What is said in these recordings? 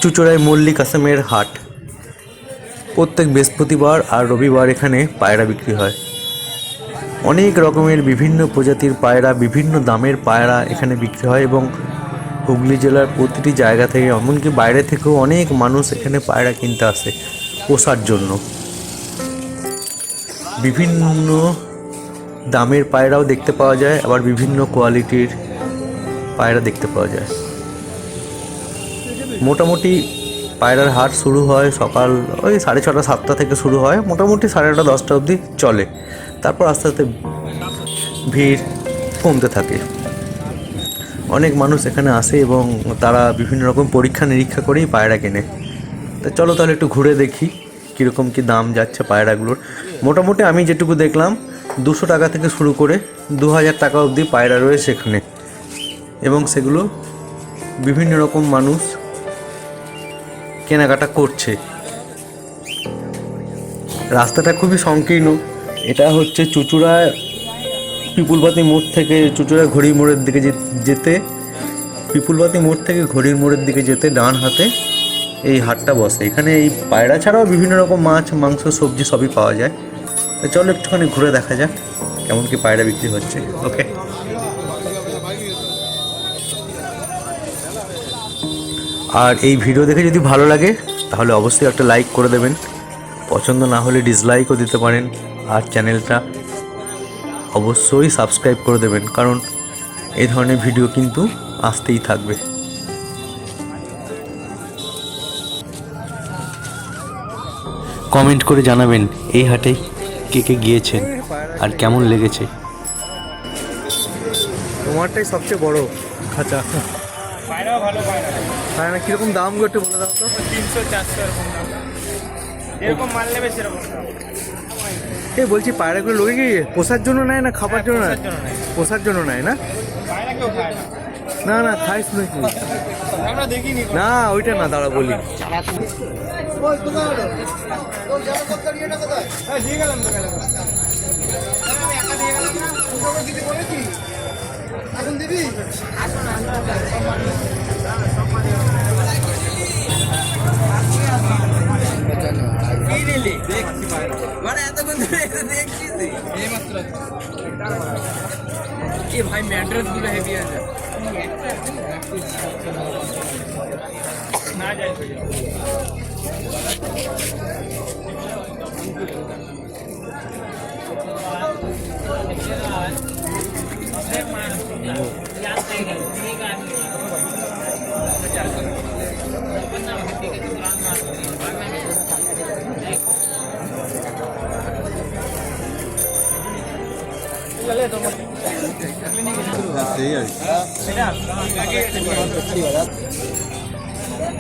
চুঁচুড়ায় মল্লিক আসামের হাট। প্রত্যেক বৃহস্পতিবার আর রবিবার এখানে পায়রা বিক্রি হয়। অনেক রকমের বিভিন্ন প্রজাতির পায়রা, বিভিন্ন দামের পায়রা এখানে বিক্রি হয় এবং হুগলি জেলার প্রতিটি জায়গা থেকে, এমনকি বাইরে থেকেও অনেক মানুষ এখানে পায়রা কিনতে আসে পোষার জন্য। বিভিন্ন দামের পায়রাও দেখতে পাওয়া যায়, আবার বিভিন্ন কোয়ালিটির পায়রা দেখতে পাওয়া যায়। মোটামুটি পায়রার হাট শুরু হয় সকাল ওই 6:30 7টা থেকে শুরু হয়, মোটামুটি 8:30 10টা অবধি চলে। তারপর আস্তে আস্তে ভিড় কমতে থাকে। অনেক মানুষ এখানে আসে এবং তারা বিভিন্ন রকম পরীক্ষা নিরীক্ষা করেই পায়রা কেনে। তা চলো তাহলে একটু ঘুরে দেখি কীরকম কী দাম যাচ্ছে পায়রাগুলোর। মোটামুটি আমি যেটুকু দেখলাম 200 টাকা থেকে শুরু করে 2000 টাকা অবধি পায়রা রয়েছে এখানে, এবং সেগুলো বিভিন্ন রকম মানুষ কেনাকাটা করছে। রাস্তাটা খুবই সংকীর্ণ। এটা হচ্ছে চুঁচুড়া পিপুলবাতি মোড় থেকে চুঁচুড়া ঘড়ির মোড়ের দিকে যেতে, পিপুলবাতি মোড় থেকে ঘড়ির মোড়ের দিকে যেতে ডান হাতে এই হাটটা বসে। এখানে এই পায়রা ছাড়াও বিভিন্ন রকম মাছ, মাংস, সবজি সবই পাওয়া যায়। তো চলো একটুখানি ঘুরে দেখা যাক কেমন কি পায়রা বিক্রি হচ্ছে। ওকে, আর এই ভিডিও দেখে যদি ভালো লাগে তাহলে অবশ্যই একটা লাইক করে দেবেন, পছন্দ না হলে ডিসলাইকও দিতে পারেন, আর চ্যানেলটা অবশ্যই সাবস্ক্রাইব করে দেবেন, কারণ এই ধরনের ভিডিও কিন্তু আসতেই থাকবে। কমেন্ট করে জানাবেন এই হাটে কে কে গিয়েছেন আর কেমন লেগেছে। তোমারটাই সবচেয়ে বড় খাঁচা। পায়রাও ভালো পায়রা। পায়রা কীরকম দাম গো একটু বলে দাও তো। 300-400 এরকম দাম। যেরকম মাল নেবে সেরকম দাম। বলছি পায়রাগুলো লোকে কি পোষার জন্য নেয় না খাবার জন্য নেয়? পোষার জন্য নেয় না? পায়রা কেউ খায় না। না না, খাই শুনেছি। আমরা দেখিনি। না ওইটা না, দাঁড়া বলি। দিয়ে গেলাম তো গেলাম। আমি একা দিয়ে গেলাম না, দুটো দিতে বলেছি। এখন দিবি? কি নিলি? মানে এতক্ষণ ধরে দেখছিস এইমাত্র। কি ভাই ম্যাট্রেস গুলো হেভি আছে। না যাই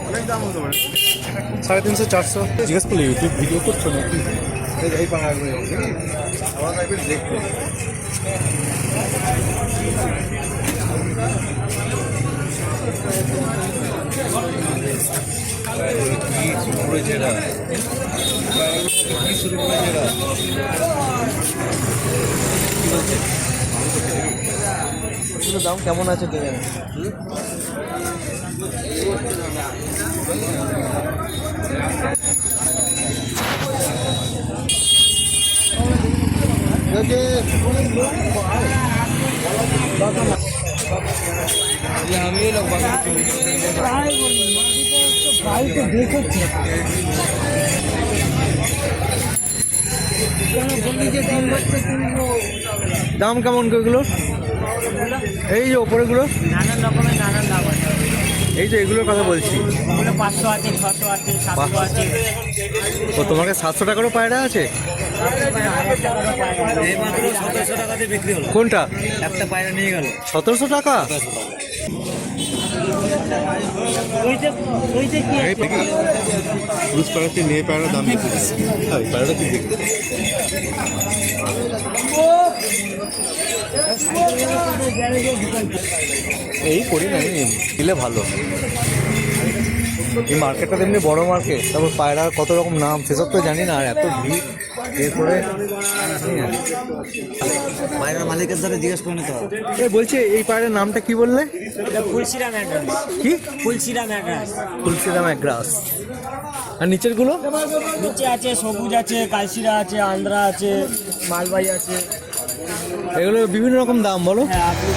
অনেক দাম হতো মানে 350 400 জিজ্ঞেস করলে ইউটিউব ভিডিও করছো নাকি? এই পাহাড়গুলো আমার একবার দেখবো। দাম কেমন আছে কে জানে? আমি লোক দাম কেমন এগুলো? এই যে ওপরেগুলো নানান রকমের নানান দাম আছে। এই যে এগুলোর কথা বলছি। 500 আছে, 600 আছে, 700 আছে। ও তোমাকে 700 টাকারও পায়রা আছে? এইমাত্র 1700 টাকাতে বিক্রি হলো। কোনটা? একটা পায়রা নিয়ে গেল 1700 টাকা। পুরুষ পায়রাটি মেয়ে পায়রার দাম বেশি। পায়রাটা কি দেখতে এই করি না, দিলে ভালো। এই মার্কেটটা তেমনি বড় মার্কেট, তারপর পায়রার কত রকম নাম সেসব তো জানি না, আর এত ভিড়। এরপরে পায়রার মালিকের দ্বারা জিজ্ঞেস করে নিতে হবে। বলছি এই পায়রার নামটা কি বললে? ফুলশিরা ম্যাড্রাস, কি? ফুলশিরা ম্যাড্রাস। তুলসিরাম একগ্রাস। আর নিচের গুলো? নিচে আছে সবুজ আছে, কালশিরা আছে, আন্ধ্রা আছে, মালবাই আছে। এগুলো বিভিন্ন রকম দাম বলো। হ্যাঁ, আপনি